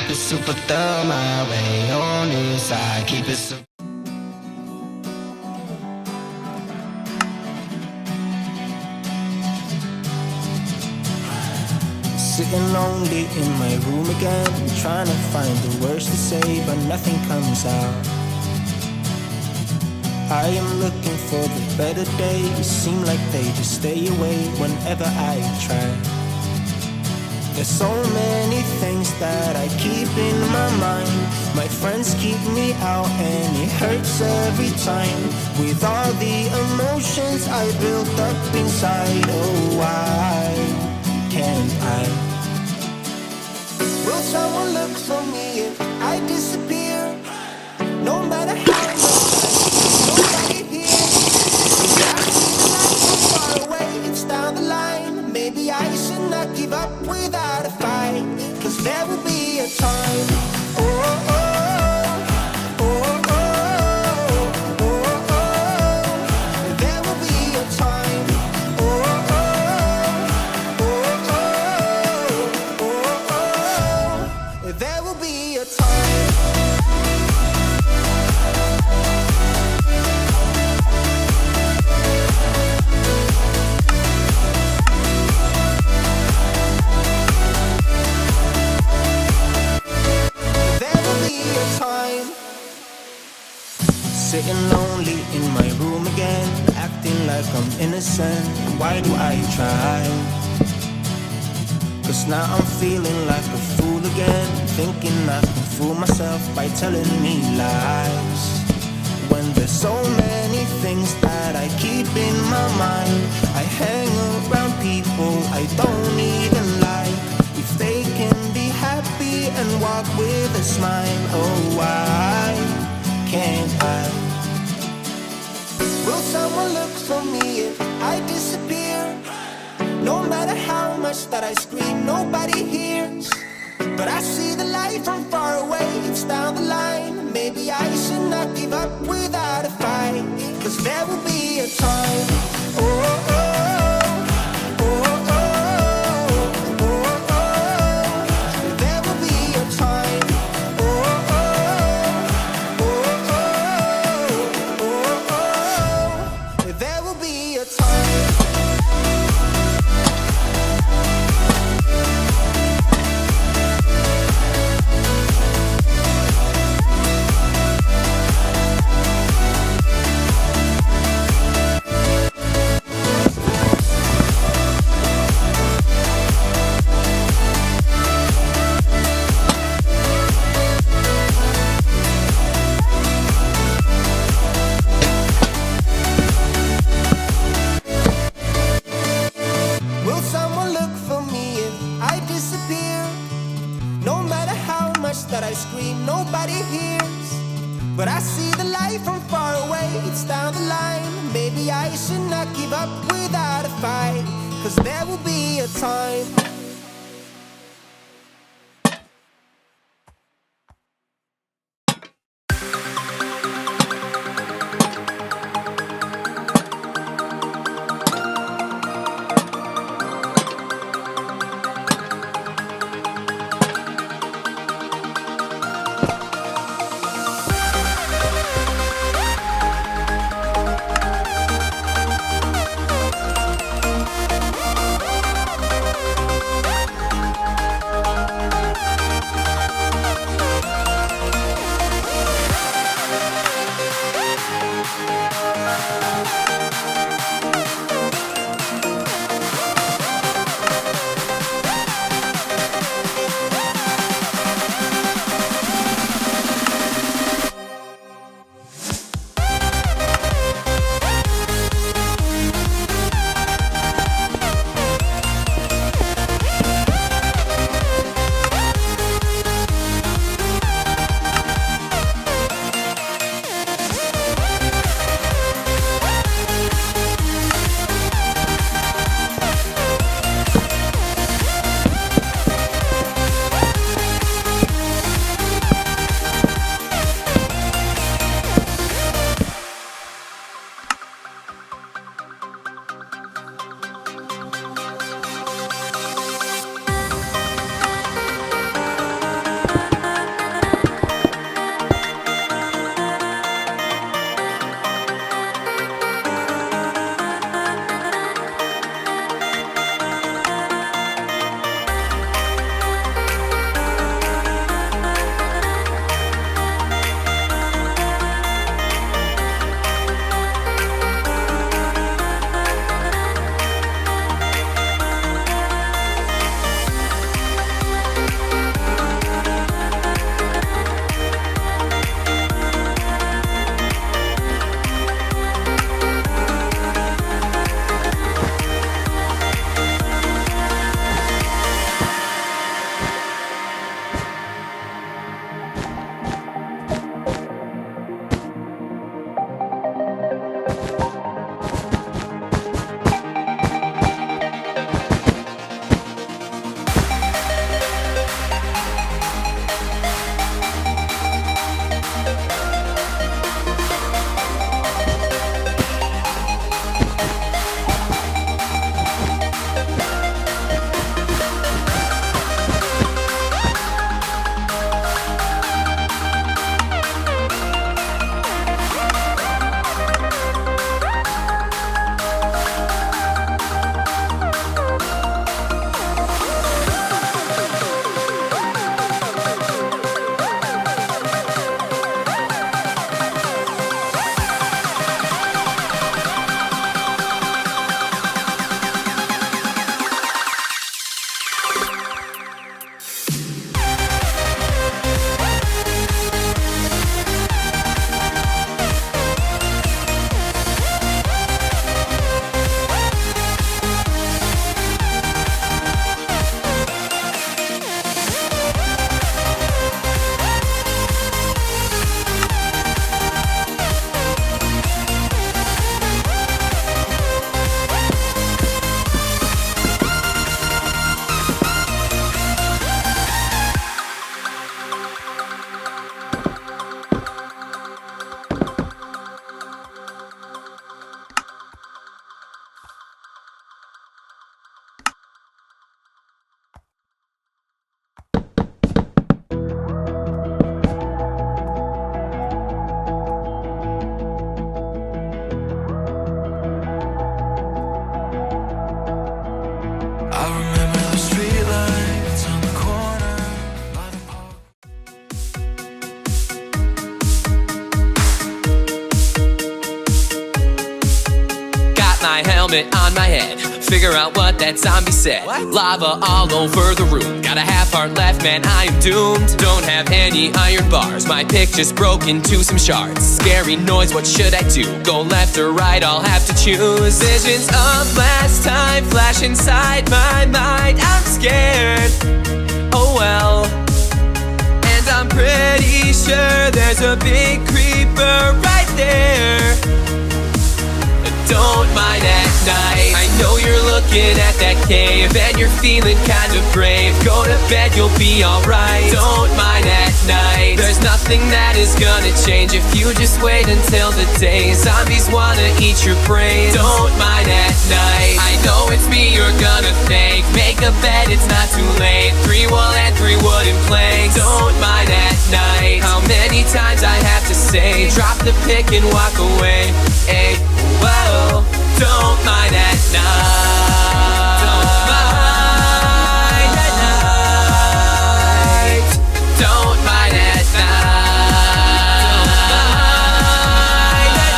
keep it super thug my way on this. I keep it super. Sitting lonely in my room again, trying to find the words to say, but nothing comes out. I am looking for the better days, seem like they just stay away whenever I try. There's so many things that I keep in my mind. My friends keep me out and it hurts every time. With all the emotions I built up inside, oh why can't I? Will someone look for me if I disappear? No matter how much nobody hears. I see the light from far away, it's down the line. Maybe I should not give up without a fight, 'cause there will be a time. Oh, oh, oh, oh, oh, oh, oh. There will be a time. Oh, oh, oh, oh, oh, oh. There will be a time. Sitting lonely in my room again, acting like I'm innocent. Why do I try? 'Cause now I'm feeling like a fool again, thinking I can fool myself by telling me lies. When there's so many things that I keep in my mind, I hang around people I don't even like. If they can be happy and walk with a smile, oh why can't I? Will someone look for me if I disappear? No matter how much that I scream, nobody hears. But I see the light from far away, it's down the line. Maybe I should not give up without a fight, 'cause there will be a time. Oh, oh, oh, oh, oh, oh, oh. There will be a time. Oh, oh, oh, oh, oh, oh. There will be a time. Will someone look for me if I disappear? No matter how much that I scream, nobody hears. But I see the light from far away, it's down the line. Maybe I should not give up without a fight, 'cause there will be a time. helmet on my head. Figure out what that zombie said. Lava all over the room. Got a half heart left, man, I am doomed. Don't have any iron bars. My picture's broken to some shards. Scary noise, what should I do? Go left or right, I'll have to choose. Visions of last time flash inside my mind. I'm scared, oh well. And I'm pretty sure there's a big creeper right there. Don't mind at night. I know you're looking at that cave and you're feeling kind of brave. Go to bed, you'll be alright. Don't mind at night. There's nothing that is gonna change if you just wait until the day. Zombies wanna eat your brains. Don't mind at night. I know it's me you're gonna thank. Make a bed, it's not too late. 3 wool and 3 wooden planks. Don't mind at night. How many times I have to say, drop the pick and walk away. Hey, whoa, don't mind at night. Don't mind at night. Don't mind at night. Don't mind at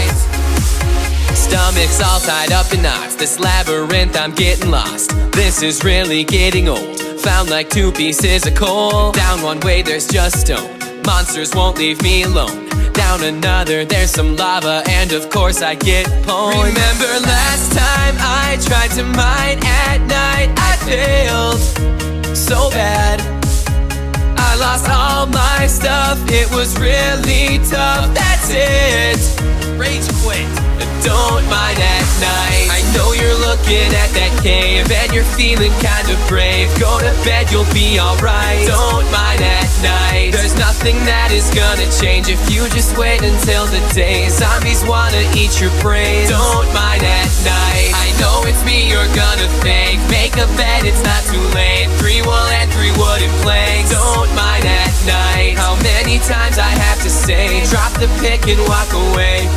night. Stomach's all tied up in knots. This labyrinth, I'm getting lost. This is really getting old. Found like 2 pieces of coal. Down one way, there's just stone. Monsters won't leave me alone. Down another, there's some lava, and of course I get pwned. Remember last time I tried to mine at night? I failed so bad. I lost all my stuff, it was really tough. That's it, rage quit. Don't mind at night. I know you're looking at that cave and you're feeling kind of brave. Go to bed, you'll be alright. Don't mind at night. There's nothing that is gonna change if you just wait until the day. Zombies wanna eat your brains. Don't mind at night. I know it's me you're gonna thank. Make a bed, it's not too late. 3 wool and 3 wooden planks. Don't mind at night. How many times I have to say, drop the pick and walk away.